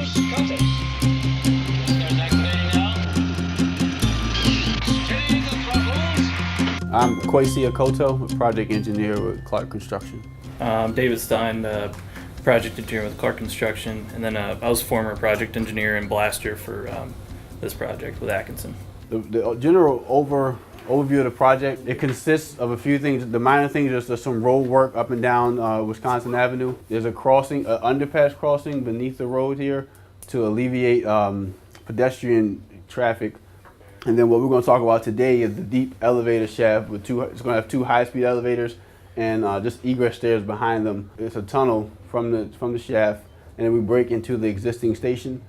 Close cutters. Starts activating now. Steady the throttles. I'm Kwesi Akoto, a project engineer with Clark Construction. David Stein, project engineer with Clark Construction, and then I was former project engineer and blaster for this project with Atkinson. The general overview of the project, it consists of a few things. The minor things is there's some road work up and down Wisconsin Avenue. There's a crossing, an underpass crossing beneath the road here to alleviate pedestrian traffic. And then what we're going to talk about today is the deep elevator shaft with it's going to have two high-speed elevators and just egress stairs behind them. It's a tunnel from the shaft, and then we break into the existing station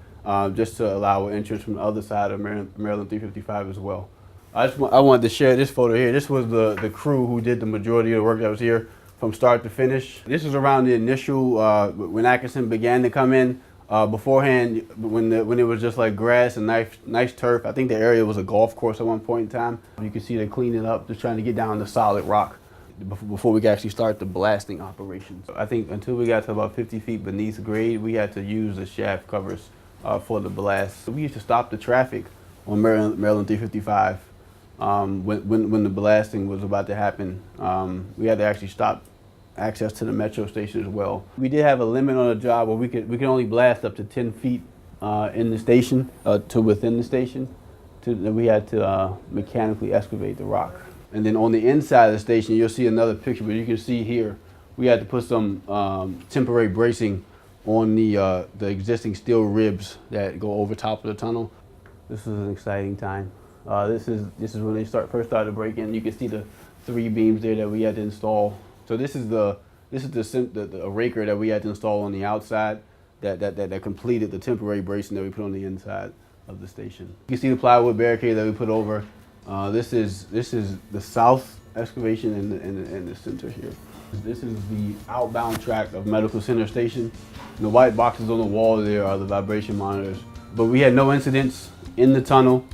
just to allow entrance from the other side of Maryland 355 as well. I wanted to share this photo here. This was the crew who did the majority of the work that was here from start to finish. This is around the initial, when Atkinson began to come in. Beforehand, when it was just like grass and nice turf, I think the area was a golf course at one point in time. You can see they cleaned it up, just trying to get down to solid rock before we could actually start the blasting operations. I think until we got to about 50 feet beneath grade, we had to use the shaft covers for the blast. We used to stop the traffic on Maryland 355 when the blasting was about to happen. We had to actually stop access to the metro station as well. We did have a limit on the job where we could only blast up to 10 feet in the station, to within the station. We had to mechanically excavate the rock. And then on the inside of the station, you'll see another picture, but you can see here, we had to put some temporary bracing on the existing steel ribs that go over top of the tunnel. This is an exciting time. This is when they first started breaking. You can see the 3 beams there that we had to install. So this is the raker that we had to install on the outside that completed the temporary bracing that we put on the inside of the station. You can see the plywood barricade that we put over. This is the south excavation in the center here. This is the outbound track of Medical Center Station. And the white boxes on the wall there are the vibration monitors. But we had no incidents in the tunnel.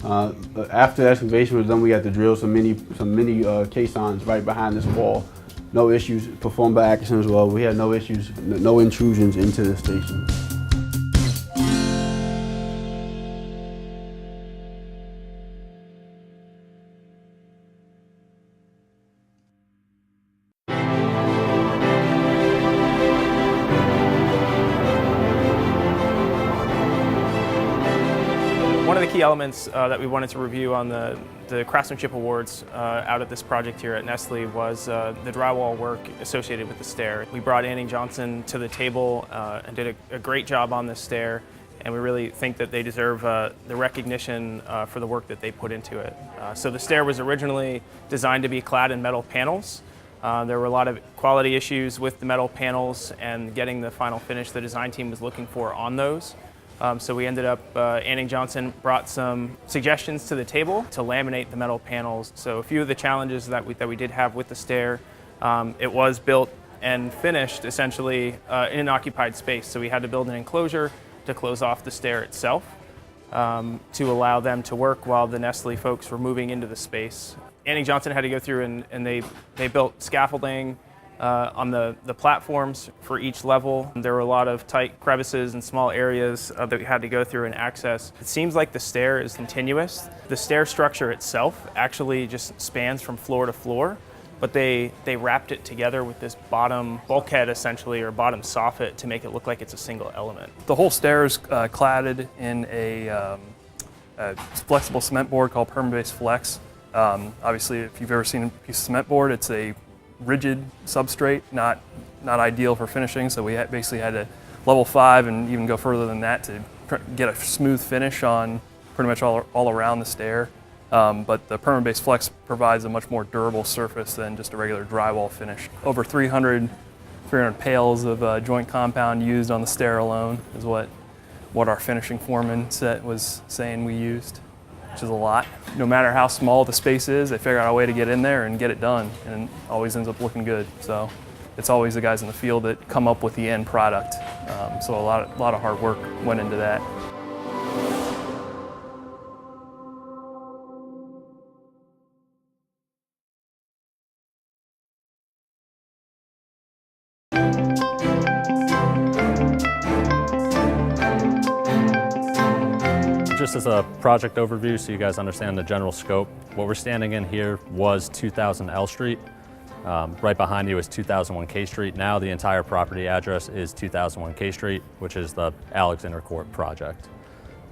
After the excavation was done, we had to drill some mini caissons right behind this wall. No issues, performed by Atkinson as well. We had no issues, no intrusions into the station. One of the key elements that we wanted to review on the Craftsmanship Awards out of this project here at Nestle was the drywall work associated with the stair. We brought Anning Johnson to the table and did a great job on this stair, and we really think that they deserve the recognition for the work that they put into it. So the stair was originally designed to be clad in metal panels. There were a lot of quality issues with the metal panels and getting the final finish the design team was looking for on those. So we ended up, Anning Johnson brought some suggestions to the table to laminate the metal panels. So a few of the challenges that we did have with the stair, it was built and finished essentially in an occupied space. So we had to build an enclosure to close off the stair itself to allow them to work while the Nestle folks were moving into the space. Anning Johnson had to go through and they built scaffolding on the platforms for each level. There were a lot of tight crevices and small areas that we had to go through and access. It seems like the stair is continuous. The stair structure itself actually just spans from floor to floor, but they wrapped it together with this bottom bulkhead essentially, or bottom soffit, to make it look like it's a single element. The whole stair is cladded in a flexible cement board called Perma-Base Flex. Obviously, if you've ever seen a piece of cement board, it's a rigid substrate, not ideal for finishing, so we basically had to level 5 and even go further than that to get a smooth finish on pretty much all around the stair. But the Perma-Base Flex provides a much more durable surface than just a regular drywall finish. Over 300 pails of joint compound used on the stair alone is what our finishing foreman was saying we used, which is a lot. No matter how small the space is, they figure out a way to get in there and get it done, and it always ends up looking good. So it's always the guys in the field that come up with the end product. So a lot of hard work went into that. just as a project overview so you guys understand the general scope, what we're standing in here was 2000 L Street. Right behind you is 2001 K Street. Now the entire property address is 2001 K Street, which is the Alexander Court project.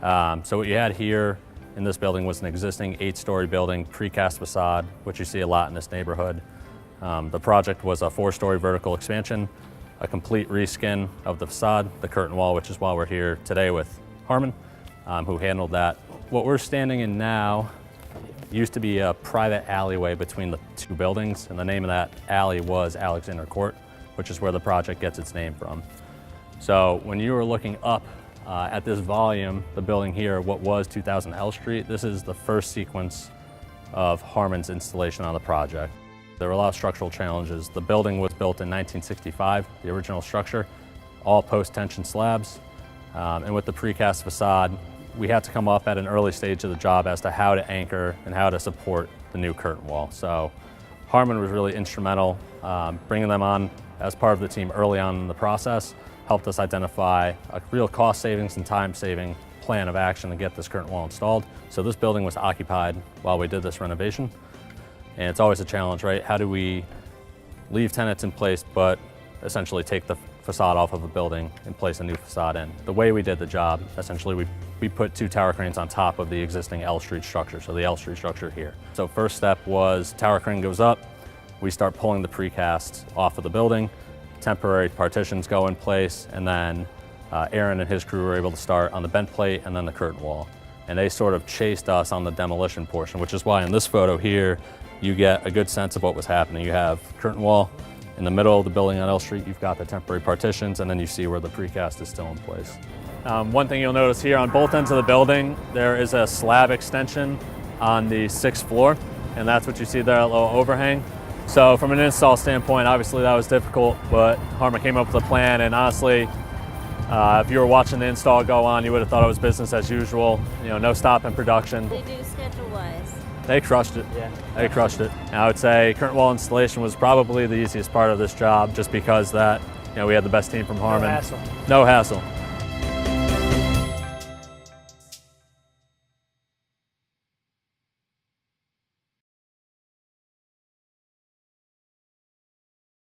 So what you had here in this building was an existing 8-story building, precast facade, which you see a lot in this neighborhood. The project was a 4-story vertical expansion, a complete reskin of the facade, the curtain wall, which is why we're here today with Harmon, who handled that. What we're standing in now used to be a private alleyway between the two buildings, and the name of that alley was Alexander Court, which is where the project gets its name from. So when you were looking up at this volume, the building here, what was 2000 L Street, this is the first sequence of Harmon's installation on the project. There were a lot of structural challenges. The building was built in 1965, the original structure, all post-tension slabs. And with the precast facade, we had to come up at an early stage of the job as to how to anchor and how to support the new curtain wall. So Harmon was really instrumental. Bringing them on as part of the team early on in the process helped us identify a real cost savings and time saving plan of action to get this curtain wall installed. So this building was occupied while we did this renovation. And it's always a challenge, right? How do we leave tenants in place but essentially take the facade off of a building and place a new facade in? The way we did the job, essentially we put 2 tower cranes on top of the existing L Street structure, so the L Street structure here. So first step was tower crane goes up, we start pulling the precast off of the building, temporary partitions go in place, and then Aaron and his crew were able to start on the bent plate and then the curtain wall. And they sort of chased us on the demolition portion, which is why in this photo here, you get a good sense of what was happening. You have curtain wall in the middle of the building on L Street, you've got the temporary partitions, and then you see where the precast is still in place. One thing you'll notice here on both ends of the building, there is a slab extension on the 6th floor, and that's what you see there, a little overhang. So from an install standpoint, obviously that was difficult, but Harmon came up with a plan, and honestly, if you were watching the install go on, you would have thought it was business as usual. You know, no stop in production. They do schedule-wise. They crushed it. Yeah. They crushed it. And I would say curtain wall installation was probably the easiest part of this job, just because that, you know, we had the best team from Harmon. No hassle. No hassle.